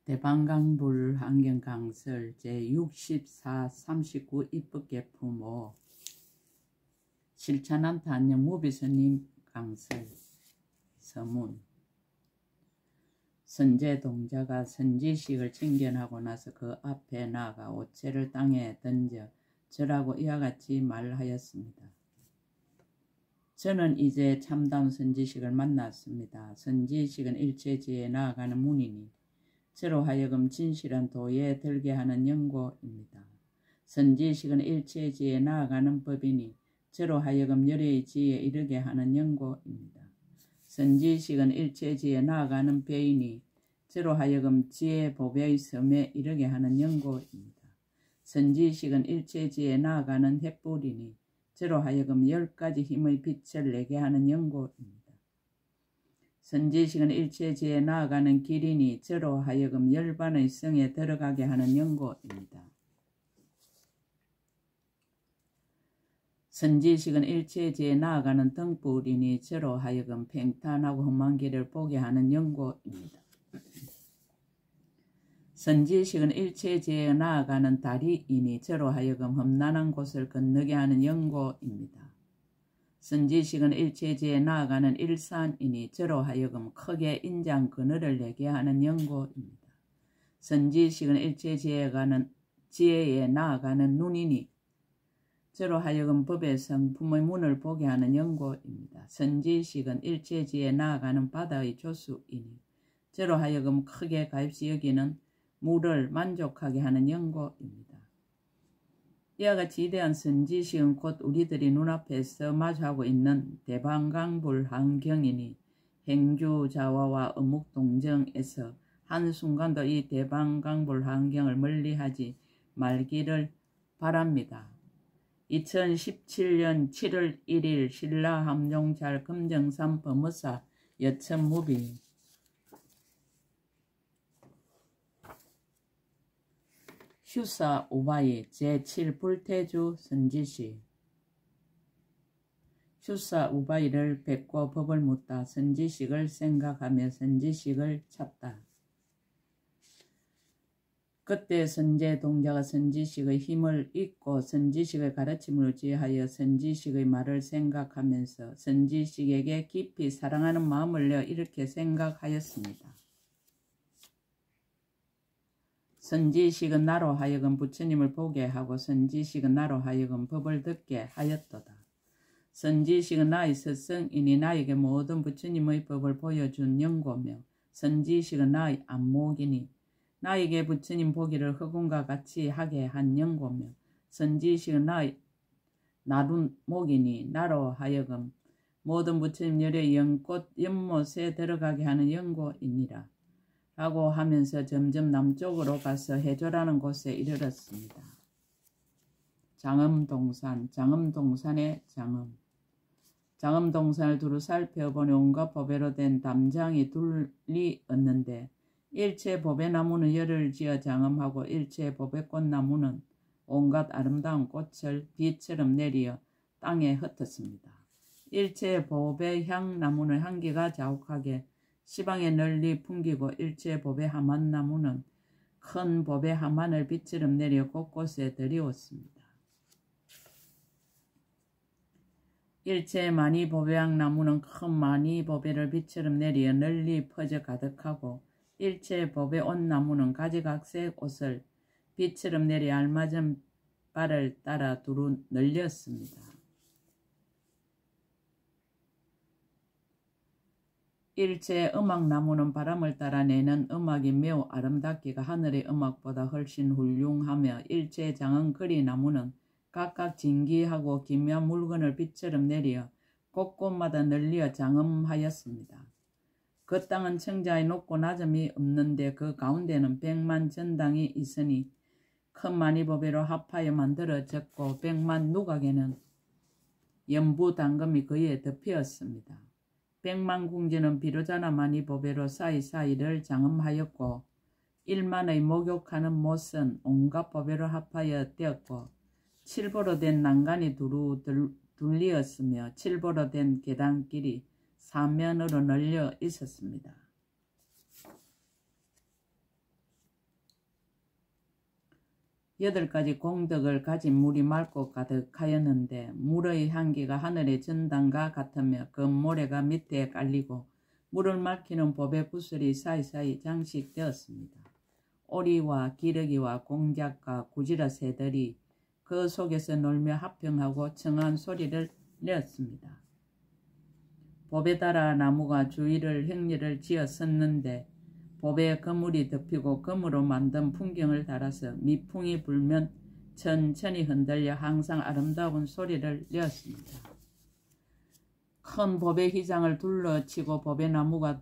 대방강불 환경강설 제64 39 입법개품 5 실천한타 안녕 무비스님 강설 서문. 선제동자가 선지식을 챙겨나고 나서 그 앞에 나아가 옷채를 땅에 던져 절하고 이와 같이 말하였습니다. 저는 이제 참다운 선지식을 만났습니다. 선지식은 일체지에 나아가는 문이니 저로 하여금 진실한 도에 들게 하는 연고입니다. 선지식은 일체지에 나아가는 법이니 저로 하여금 열의 지에 이르게 하는 연고입니다. 선지식은 일체지에 나아가는 배이니 저로 하여금 지혜 보배의 섬에 이르게 하는 연고입니다. 선지식은 일체지에 나아가는 횃불이니 저로 하여금 10가지 힘의 빛을 내게 하는 연고입니다. 선지식은 일체지에 나아가는 길이니 저로 하여금 10반의 성에 들어가게 하는 연고입니다. 선지식은 일체지에 나아가는 등불이니 저로 하여금 팽탄하고 험한 길을 보게 하는 연고입니다. 선지식은 일체지에 나아가는 다리이니 저로 하여금 험난한 곳을 건너게 하는 연고입니다. 선지식은 일체지에 나아가는 일산이니 저로 하여금 크게 인장 그늘을 내게 하는 연고입니다. 선지식은 일체지에 지혜에 나아가는 눈이니 저로 하여금 법의 성품의 문을 보게 하는 연고입니다. 선지식은 일체지에 나아가는 바다의 조수이니 저로 하여금 크게 값이 여기는 물을 만족하게 하는 연고입니다. 이와 같이 위대한 선지식은 곧 우리들이 눈앞에서 마주하고 있는 대방강불 환경이니 행주자화와 어묵동정에서 한순간도 이 대방강불 환경을 멀리하지 말기를 바랍니다. 2017년 7월 1일 신라함종잘 금정산 범어사 여천무비. 휴사 우바이 제7 불태주 선지식. 휴사 우바이를 뵙고 법을 묻다. 선지식을 생각하며 선지식을 찾다. 그때 선제동자가 선지식의 힘을 잊고 선지식의 가르침을 의지하여 선지식의 말을 생각하면서 선지식에게 깊이 사랑하는 마음을 내어 이렇게 생각하였습니다. 선지식은 나로 하여금 부처님을 보게 하고 선지식은 나로 하여금 법을 듣게 하였도다. 선지식은 나의 스승이니 나에게 모든 부처님의 법을 보여준 연고며 선지식은 나의 안목이니 나에게 부처님 보기를 흑운과 같이 하게 한 연고며 선지식은 나의 나룬목이니 나로 하여금 모든 부처님 열의 연꽃 연못에 들어가게 하는 연고이니라. 라고 하면서 점점 남쪽으로 가서 해조라는 곳에 이르렀습니다. 장엄동산, 장엄동산의 장엄. 장엄동산을 두루 살펴보니 온갖 보배로 된 담장이 둘리었는데 일체 보배나무는 열을 지어 장엄하고 일체 보배꽃나무는 온갖 아름다운 꽃을 비처럼 내리어 땅에 흩었습니다. 일체 보배향나무는 향기가 자욱하게 시방에 널리 풍기고 일체 보배하만나무는 큰 보배하만을 빛처럼 내려 곳곳에 들이웠습니다. 일체 많이 보배향나무는 큰 많이 보배를 빛처럼 내려 널리 퍼져 가득하고 일체 보배옷나무는 가지각색 옷을 빛처럼 내려 알맞은 발을 따라 두루 널렸습니다. 일체 음악나무는 바람을 따라 내는 음악이 매우 아름답기가 하늘의 음악보다 훨씬 훌륭하며 일체 장엄거리나무는 각각 진기하고 기묘한 물건을 빛처럼 내려 곳곳마다 널리어 장엄하였습니다. 그 땅은 청자의 높고 낮음이 없는데 그 가운데는 백만 전당이 있으니 큰 마니보배로 합하여 만들어졌고 백만 누각에는 연부 당금이 그에 덮였습니다. 백만 궁지는 비로자나 마니보배로 사이사이를 장엄하였고 1만의 목욕하는 못은 온갖 보배로 합하여 되었고 7보로 된 난간이 두루 둘리었으며 7보로 된 계단길이 사면으로 널려 있었습니다. 8가지 공덕을 가진 물이 맑고 가득하였는데 물의 향기가 하늘의 전당과 같으며 금모래가 밑에 깔리고 물을 막히는 보배 구슬이 사이사이 장식되었습니다. 오리와 기러기와 공작과 구지라 새들이 그 속에서 놀며 합평하고 청한 소리를 내었습니다. 보배 따라 나무가 주위를 행렬을 지어 섰는데 보배에 그물이 덮이고 금으로 만든 풍경을 달아서 미풍이 불면 천천히 흔들려 항상 아름다운 소리를 내었습니다. 큰 보배 휘장을 둘러치고 보배나무가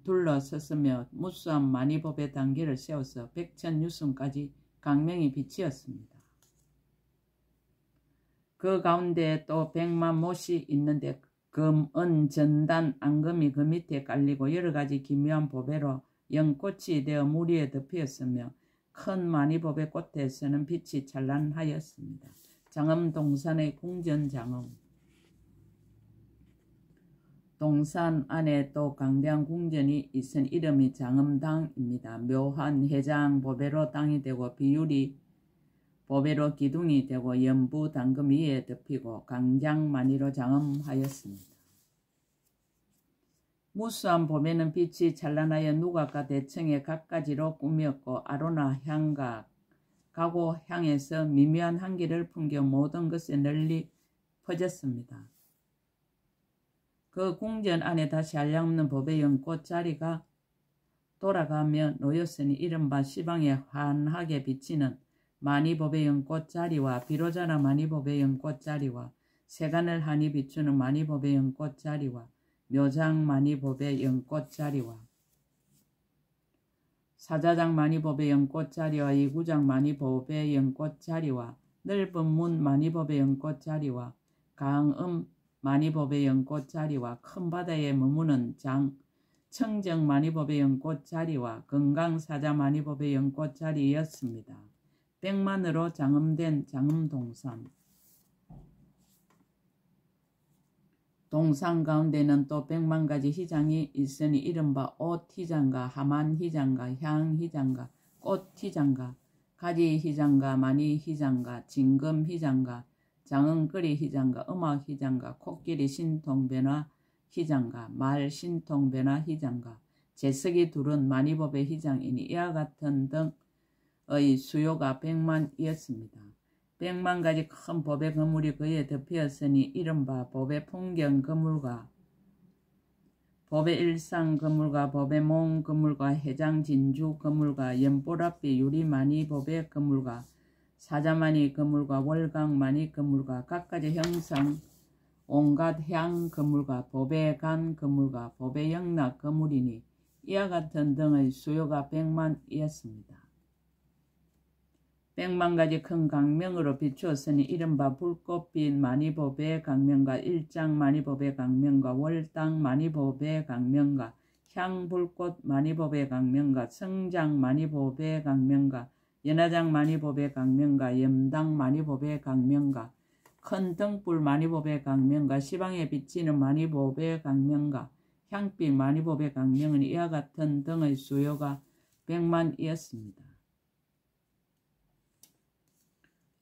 둘러섰으며 무수한 많이 보배 단계를 세워서 백천유승까지 강명이 비치었습니다. 그 가운데 또 100만 못이 있는데 금, 은, 전단, 앙금이 그 밑에 깔리고 여러가지 기묘한 보배로 연꽃이 되어 물 위에 덮였으며 큰 많이 보배 꽃에서는 빛이 찬란하였습니다. 장엄동산의 궁전장엄. 동산 안에 또 강대한 궁전이 있은 이름이 장엄당입니다. 묘한 해장 보배로 땅이 되고 비율이 보배로 기둥이 되고 연부 당금 위에 덮이고 강장만이로 장엄하였습니다. 무수한 보배는 빛이 찬란하여 누각과 대청에 각가지로 꾸몄고 아로나 향과 가고 향에서 미묘한 향기를 풍겨 모든 것에 널리 퍼졌습니다. 그 궁전 안에 다시 한량없는 보배 연꽃자리가 돌아가며 놓였으니 이른바 시방에 환하게 비치는 많이보배 연꽃자리와 비로자나 많이보배 연꽃자리와 세간을 환히 비추는 많이보배 연꽃자리와 묘장 많이보배 연꽃자리와 사자장 많이보배 연꽃자리와 이구장 많이보배 연꽃자리와 넓은 문 많이보배 연꽃자리와 강음 많이보배 연꽃자리와 큰 바다에 머무는 청정 많이보배 연꽃자리와 건강사자 많이보배 연꽃자리였습니다. 100만으로 장엄된 장엄동산. 동산 가운데는 또 100만가지 휘장이 있으니 이른바 옷휘장과 하만휘장과 향휘장과 꽃휘장과 가지휘장과 많이휘장과 진금휘장과 장흥거리휘장과 음악휘장과 코끼리 신통변화휘장과 말 신통변화휘장과 제석이 두른 많이보배 휘장이니 이와 같은 등의 수요가 100만이었습니다. 100만가지 큰 보배 그물이 그에 덮였으니 이른바 보배 풍경 그물과 보배 일상 그물과 보배 몽 그물과 해장 진주 그물과 연보랏빛 유리 많이 보배 그물과 사자마니 그물과 월강 많이 그물과 각가지 형상 온갖 향 그물과 보배 간 그물과 보배 영락 그물이니 이와 같은 등의 수요가 100만이었습니다. 100만가지 큰 강명으로 비추었으니 이른바 불꽃빛 많이보배 강명과 일장 많이보배 강명과 월당 많이보배 강명과 향불꽃 많이보배 강명과 성장 많이보배 강명과 연화장 많이보배 강명과 염당 많이보배 강명과 큰 등불 많이보배 강명과 시방에 비치는 많이보배 강명과 향빛 많이보배 강명은 이와 같은 등의 수요가 100만이었습니다.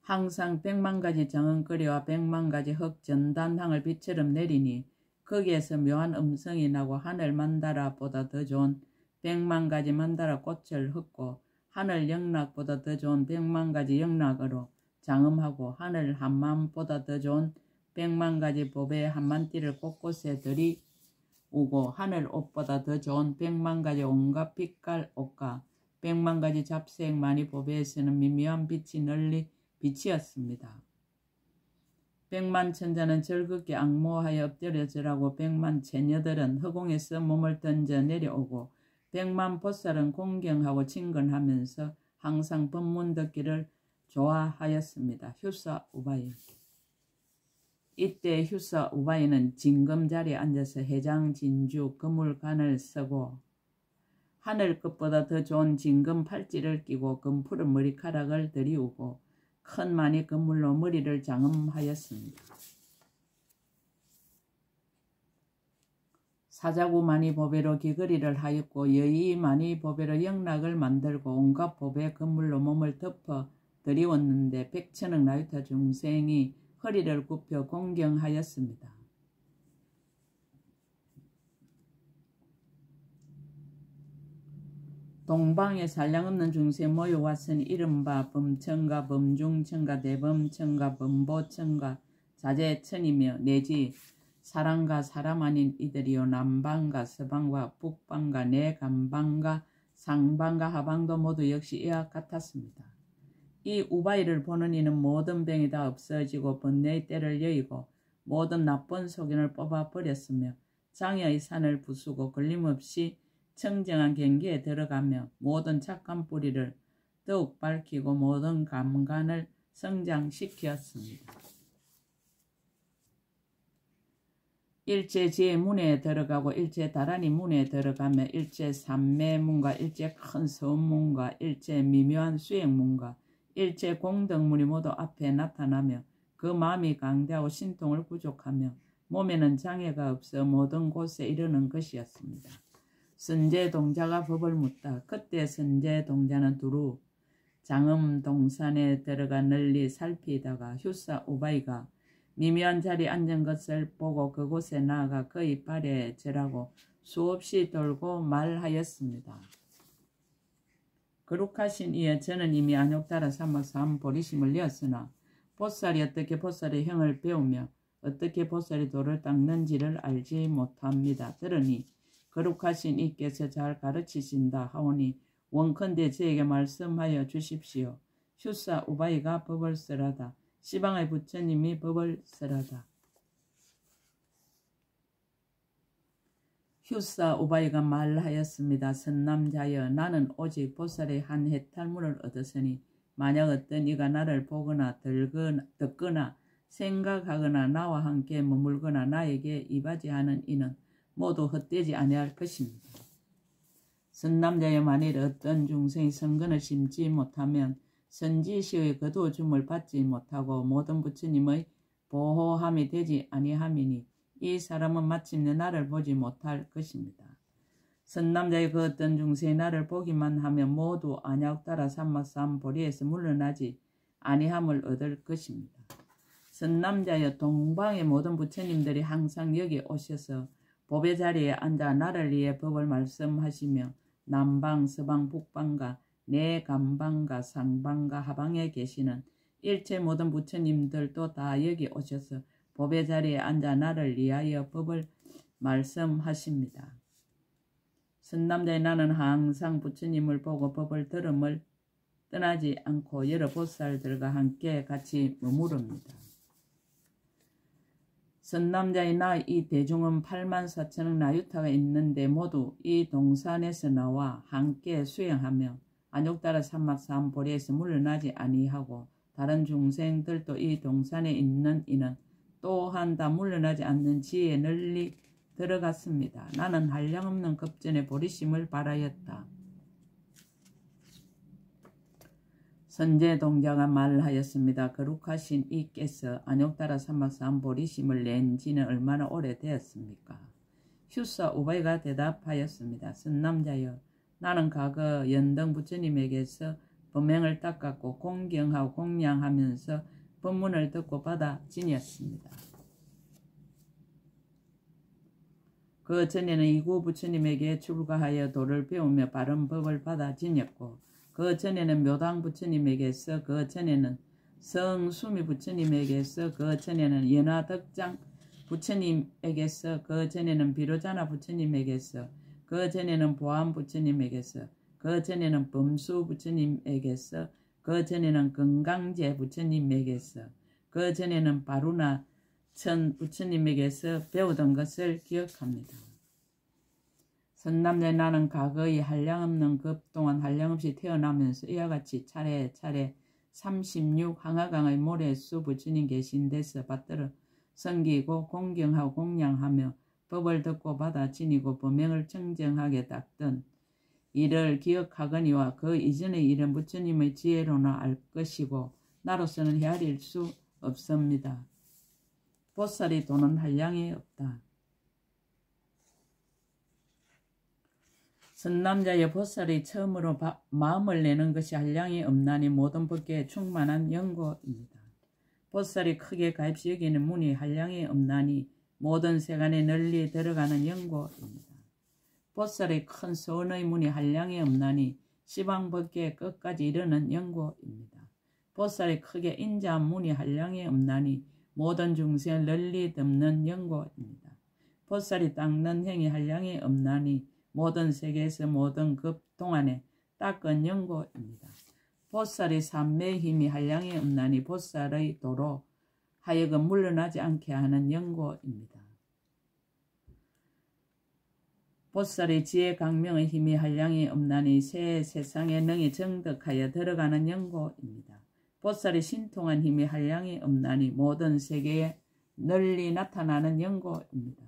항상 100만가지 정은거리와 100만가지 흙전단향을 빛처럼 내리니 거기에서 묘한 음성이 나고 하늘 만다라보다 더 좋은 100만가지 만다라 꽃을 흙고 하늘 영락보다 더 좋은 100만가지 영락으로 장엄하고 하늘 한만보다 더 좋은 100만가지 보배 한만띠를 곳곳에 들이우고 하늘 옷보다 더 좋은 100만가지 온갖 빛깔 옷과 100만가지 잡색 많이 보배에서는 미묘한 빛이 널리 빛이었습니다. 100만 천자는 즐겁게 앙모하여 엎드려 절하고 100만 처녀들은 허공에서 몸을 던져 내려오고 100만 보살은 공경하고 친근하면서 항상 법문 듣기를 좋아하였습니다. 휴사 우바이. 이때 휴사 우바이는 진금자리에 앉아서 해장 진주 그물간을 쓰고 하늘 끝보다 더 좋은 진금 팔찌를 끼고 금푸른 머리카락을 들이우고 큰 많이 그물로 머리를 장엄하였습니다. 사자구 많이 보배로 귀걸이를 하였고 여의 많이 보배로 영락을 만들고 온갖 보배 그물로 몸을 덮어 드리웠는데 백천억 나유타 중생이 허리를 굽혀 공경하였습니다. 동방에 산량없는 중생 모여왔으니 이른바 범천가 범중천가 대범천가 범보천가 자재천이며 내지 사람과 사람 아닌 이들이요 남방과 서방과 북방과 내간방과 상방과 하방도 모두 역시 이와 같았습니다. 이 우바이를 보는 이는 모든 병이 다 없어지고 번뇌의 때를 여의고 모든 나쁜 소견을 뽑아버렸으며 장애의 산을 부수고 걸림없이 청정한 경계에 들어가며 모든 착한 뿌리를 더욱 밝히고 모든 감관을 성장시켰습니다. 일체 지혜 문에 들어가고 일체 다란히 문에 들어가며 일체 삼매문과 일체 큰 서문과 일체 미묘한 수행문과 일체 공덕문이 모두 앞에 나타나며 그 마음이 강대하고 신통을 부족하며 몸에는 장애가 없어 모든 곳에 이르는 것이었습니다. 선제동자가 법을 묻다. 그때 선제동자는 두루 장음동산에 들어가 널리 살피다가 휴사 우바이가 미묘한 자리에 앉은 것을 보고 그곳에 나아가 그 이빨에 절하고 수없이 돌고 말하였습니다. 거룩하신 이에 저는 이미 안욕따라 삼박삼 보리심을 내었으나 보살이 어떻게 보살의 형을 배우며 어떻게 보살이 돌을 닦는지를 알지 못합니다. 들으니 거룩하신 이께서 잘 가르치신다 하오니 원컨대 저에게 말씀하여 주십시오. 휴사 우바이가 법을 쓰라다. 시방의 부처님이 법을 쓰라다. 휴사 우바이가 말하였습니다. 선남자여 나는 오직 보살의 한 해탈문을 얻었으니 만약 어떤 이가 나를 보거나 듣거나 생각하거나 나와 함께 머물거나 나에게 이바지하는 이는 모두 헛되지 아니할 것입니다. 선남자여 만일 어떤 중생이 성근을 심지 못하면 선지시의 거두어줌을 받지 못하고 모든 부처님의 보호함이 되지 아니함이니 이 사람은 마침내 나를 보지 못할 것입니다. 선남자의 그 어떤 중생이 나를 보기만 하면 모두 안약따라 삼막삼보리에서 물러나지 아니함을 얻을 것입니다. 선남자여 동방의 모든 부처님들이 항상 여기 오셔서 법의 자리에 앉아 나를 위해 법을 말씀하시며 남방, 서방, 북방과 내간방과 상방과 하방에 계시는 일체 모든 부처님들도 다 여기 오셔서 법의 자리에 앉아 나를 위하여 법을 말씀하십니다. 선남자의 나는 항상 부처님을 보고 법을 들음을 떠나지 않고 여러 보살들과 함께 같이 머무릅니다. 선남자의 나 이 대중은 84,000억 나유타가 있는데 모두 이 동산에서 나와 함께 수행하며 안욕따라 삼막삼보리에서 물러나지 아니하고 다른 중생들도 이 동산에 있는 이는 또한 다 물러나지 않는 지혜에 널리 들어갔습니다. 나는 한량없는 급전에 보리심을 바라였다. 선제동자가 말하였습니다. 거룩하신 이께서 안욕따라 삼막삼보리심을 낸 지는 얼마나 오래되었습니까? 휴사 우바이가 대답하였습니다. 선남자여 나는 과거 연등 부처님에게서 법명을 닦았고 공경하고 공양하면서 법문을 듣고 받아 지녔습니다. 그 전에는 이구 부처님에게 출가하여 도를 배우며 바른 법을 받아 지녔고 그 전에는 묘당 부처님에게서 그 전에는 성수미 부처님에게서 그 전에는 연화덕장 부처님에게서 그 전에는 비로자나 부처님에게서 그 전에는 보안 부처님에게서 그 전에는 범수 부처님에게서 그 전에는 건강제 부처님에게서 그 전에는 바루나 천 부처님에게서 배우던 것을 기억합니다. 선남자 나는 과거의 한량없는 급 동안 한량없이 태어나면서 이와 같이 차례차례 36 항아강의 모래수 부처님 계신 데서 받들어 섬기고 공경하고 공양하며 법을 듣고 받아 지니고 법명을 청정하게 닦던 이를 기억하거니와 그 이전의 일은 부처님의 지혜로나 알 것이고 나로서는 헤아릴 수 없습니다. 보살이 도는 한량이 없다. 선남자의 보살이 처음으로 마음을 내는 것이 한량이 없나니 모든 법계에 충만한 영고입니다. 보살이 크게 가입시 여기는 문이 한량이 없나니 모든 세간에 널리 들어가는 영고입니다. 보살의 큰 소원의 문이 한량이 없나니 시방법계의 끝까지 이르는 영고입니다. 보살이 크게 인자한 문이 한량이 없나니 모든 중생을 널리 덮는 영고입니다. 보살이 닦는 행위 한량이 없나니 모든 세계에서 모든 급 동안에 닦은 영고입니다. 보살이 삼매의 힘이 한량이 없나니 보살의 도로 하여금 물러나지 않게 하는 영고입니다. 보살이 지혜 강명의 힘이 한량이 없나니 새 세상에 능히 정덕하여 들어가는 영고입니다. 보살이 신통한 힘이 한량이 없나니 모든 세계에 널리 나타나는 영고입니다.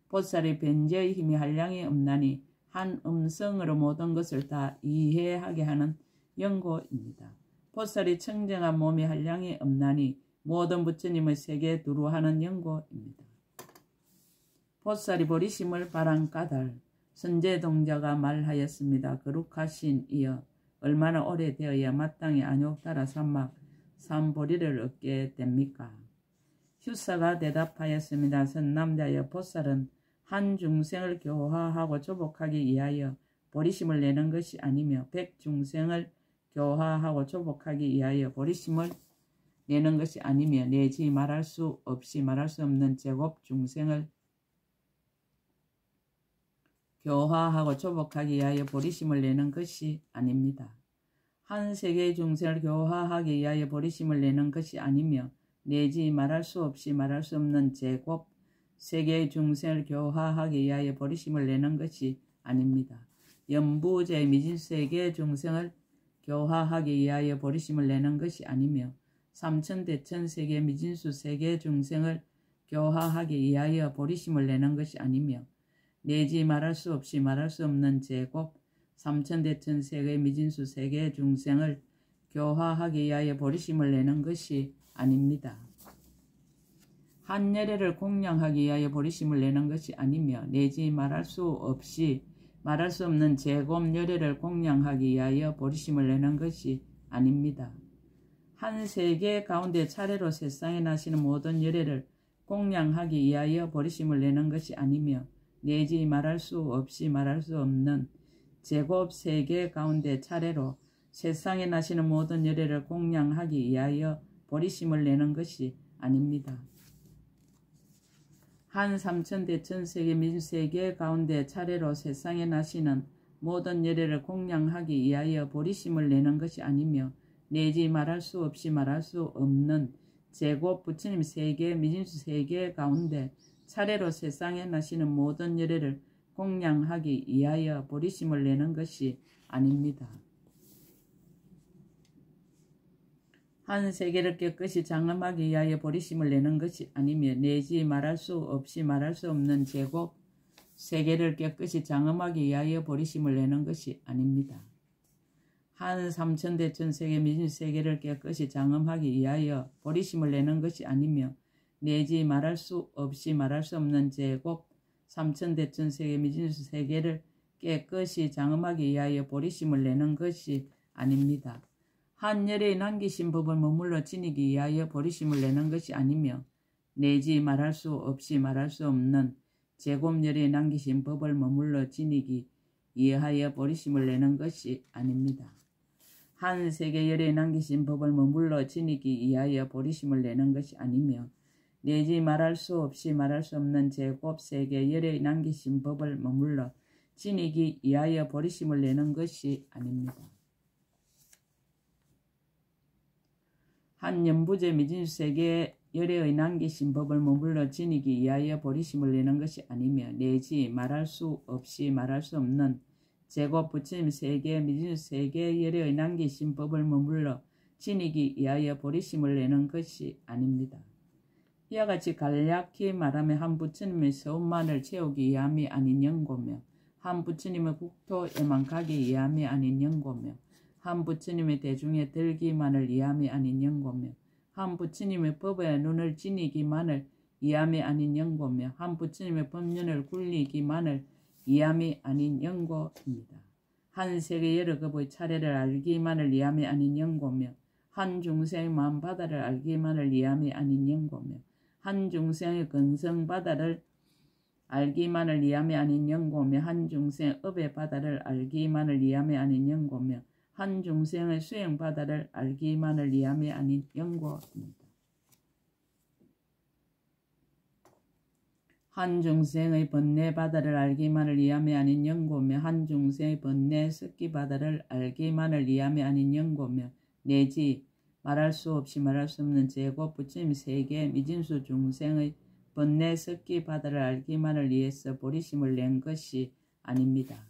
보살이 변제의 힘이 한량이 없나니 한 음성으로 모든 것을 다 이해하게 하는 영고입니다. 보살이 청정한 몸이 한량이 없나니 모든 부처님의 세계에 두루하는 영고입니다. 보살이 버리심을 바란 까닭 선제동자가 말하였습니다. 거룩하신 이여 얼마나 오래되어야 마땅히 안욕따라 삼막 삼보리를 얻게 됩니까? 휴사가 대답하였습니다. 선남자여 보살은 한 중생을 교화하고 조복하기 위하여 보리심을 내는 것이 아니며 백중생을 교화하고 조복하기 위하여 보리심을 내는 것이 아니며 내지 말할 수 없이 말할 수 없는 제곱 중생을 교화하고 조복하기 위하여 보리심을 내는 것이 아닙니다. 한 세계의 중생을 교화하기 위하여 보리심을 내는 것이 아니며 내지 말할 수 없이 말할 수 없는 제곱 세계의 중생을 교화하기 위하여 보리심을 내는 것이 아닙니다. 연부제 미진세계의 중생을 교화하기 위하여 보리심을 내는 것이 아니며 삼천대천세계 미진수 세계의 중생을 교화하기 위하여 보리심을 내는 것이 아니며 내지 말할 수 없이 말할 수 없는 제곱 삼천대천세계 미진수 세계의 중생을 교화하기 위하여 보리심을 내는 것이 아닙니다. 한 열애를 공양하기 위하여 보리심을 내는 것이 아니며 내지 말할 수 없이 말할 수 없는 제곱 열애를 공양하기 위하여 보리심을 내는 것이 아닙니다. 한 세계 가운데 차례로 세상에 나시는 모든 열애를 공양하기 위하여 보리심을 내는 것이 아니며 내지 말할 수 없이 말할 수 없는 제곱 세계 가운데 차례로 세상에 나시는 모든 열애를 공양하기 위하여 보리심을 내는 것이 아닙니다. 한 삼천대천세계 민세계 가운데 차례로 세상에 나시는 모든 열애를 공양하기 위하여 보리심을 내는 것이 아니며 내지 말할 수 없이 말할 수 없는 제곱 부처님 세계 미진수 세계 가운데 차례로 세상에 나시는 모든 열애를 공양하기 위하여 보리심을 내는 것이 아닙니다. 한 세계를 깨끗이 장엄하기 위하여 보리심을 내는 것이 아니며 내지 말할 수 없이 말할 수 없는 제곱 세계를 깨끗이 장엄하기 위하여 보리심을 내는 것이 아닙니다. 한 삼천대천세계 미진세계를 깨끗이 장엄하기 위하여 보리심을 내는 것이 아니며 내지 말할 수 없이 말할 수 없는 제곱 삼천대천세계 미진수 세계를 깨끗이 장엄하기 위하여 보리심을 내는 것이 아닙니다. 한 열애의 남기신 법을 머물러 지니기 위하여 보리심을 내는 것이 아니며 내지 말할 수 없이 말할 수 없는 제곱 열애의 남기신 법을 머물러 지니기 위하여 보리심을 내는 것이 아닙니다. 한 세계 열애의 남기신 법을 머물러 지니기 위하여 보리심을 내는 것이 아니며 내지 말할 수 없이 말할 수 없는 제곱 세계 열애의 남기신 법을 머물러 지니기 위하여 보리심을 내는 것이 아닙니다. 한 연부제 미진수세계 열애의 남기신 법을 머물러 지니기 위하여 보리심을 내는 것이 아니며 내지 말할 수 없이 말할 수 없는 제곱 부처님 세계 미진수세계 열애의 남기신 법을 머물러 지니기 위하여 보리심을 내는 것이 아닙니다. 이와 같이 간략히 말하면 한 부처님의 서원만을 채우기 위함이 아닌 연고며 한 부처님의 국토에만 가기 위함이 아닌 연고며 한 부처님의 대중에 들기만을 위함이 아닌 연고며 한 부처님의 법에 눈을 지니기만을 위함이 아닌 연고며 한 부처님의 법륜을 굴리기만을 위함이 아닌 연고입니다. 한 세계 여러 급의 차례를 알기만을 위함이 아닌 연고며 한 중생의 마음 바다를 알기만을 위함이 아닌 연고며 한 중생의 근성 바다를 알기만을 위함이 아닌 연고며 한 중생의 업의 바다를 알기만을 위함이 아닌 연고며 한 중생의 수행 바다를 알기만을 위함이 아닌 연고입니다. 한 중생의 번뇌 바다를 알기만을 위함이 아닌 연고며 한 중생의 번뇌 습기 바다를 알기만을 위함이 아닌 연고며 내지 말할 수 없이 말할 수 없는 제곱 부처님 세계 미진수 중생의 번뇌 습기 바다를 알기만을 위해서 보리심을 낸 것이 아닙니다.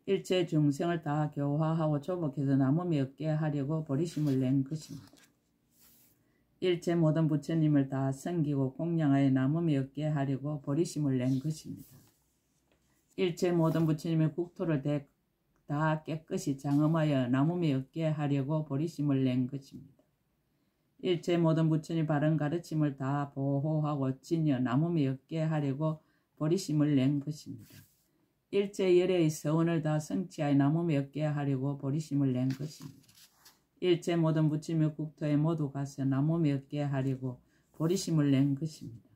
일체 중생을 다 교화하고 조복해서 남음이 없게 하려고 보리심을 낸 것입니다. 일체 모든 부처님을 다 섬기고供養하여 남음이 없게 하려고 보리심을 낸 것입니다. 일체 모든 부처님의 국토를 다 깨끗이 장엄하여 남음이 없게 하려고 보리심을 낸 것입니다. 일체 모든 부처님 바른 가르침을 다 보호하고 지녀 남음이 없게 하려고 보리심을 낸 것입니다. 일체 열애의 서원을 다 성취하여 남음이 없게 하려고 보리심을 낸 것입니다. 일체 모든 부처님의 국토에 모두 가서 남음이 없게 하려고 보리심을 낸 것입니다.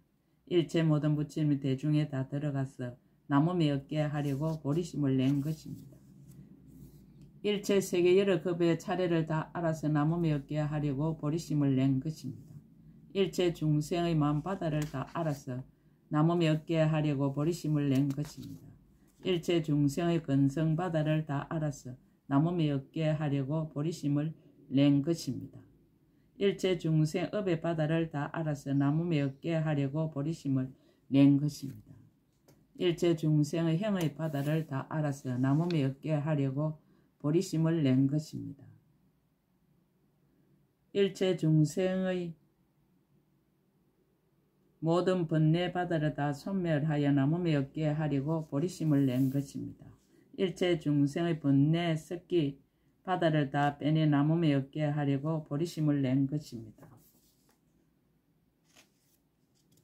일체 모든 부처님의 대중에 다 들어가서 남음이 없게 하려고 보리심을 낸 것입니다. 일체 세계 여러 급의 차례를 다 알아서 남음이 없게 하려고 보리심을 낸 것입니다. 일체 중생의 마음 바다를 다 알아서 남음이 없게 하려고 보리심을 낸 것입니다. 일체 중생의 근성 바다를 다 알아서 남음이 없게 하려고 보리심을 낸 것입니다. 일체 중생 업의 바다를 다 알아서 남음이 없게 하려고 보리심을 낸 것입니다. 일체 중생의 형의 바다를 다 알아서 남음이 없게 하려고 보리심을 낸 것입니다. 일체 중생의 모든 번뇌 바다를 다 소멸하여 남음이 없게 하려고 보리심을 낸 것입니다. 일체 중생의 번뇌 습기 바다를 다 빼내 남음이 없게 하려고 보리심을 낸 것입니다.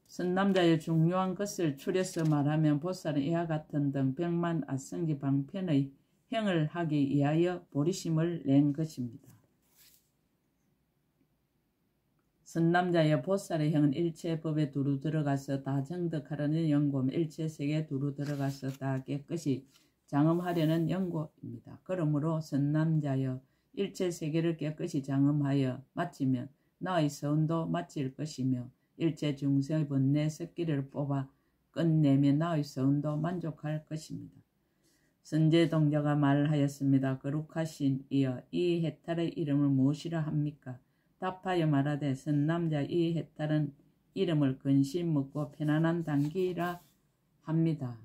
선남자의 중요한 것을 추려서 말하면 보살은 이와 같은 등 백만 아성지 방편의 행을 하기 위하여 보리심을 낸 것입니다. 선남자여 보살의 행은 일체 법에 두루 들어가서 다 정득하려는 연고며 일체 세계에 두루 들어가서 다 깨끗이 장엄하려는 연고입니다. 그러므로 선남자여 일체 세계를 깨끗이 장엄하여 마치면 나의 서운도 마칠 것이며 일체 중생의 번뇌 습기를 뽑아 끝내면 나의 서운도 만족할 것입니다. 선제동자가 말하였습니다. 거룩하신 이여 이 해탈의 이름을 무엇이라 합니까? 답하여 말하되 선남자 이 해탈은 이름을 근심 묻고 편안한 단기라 합니다.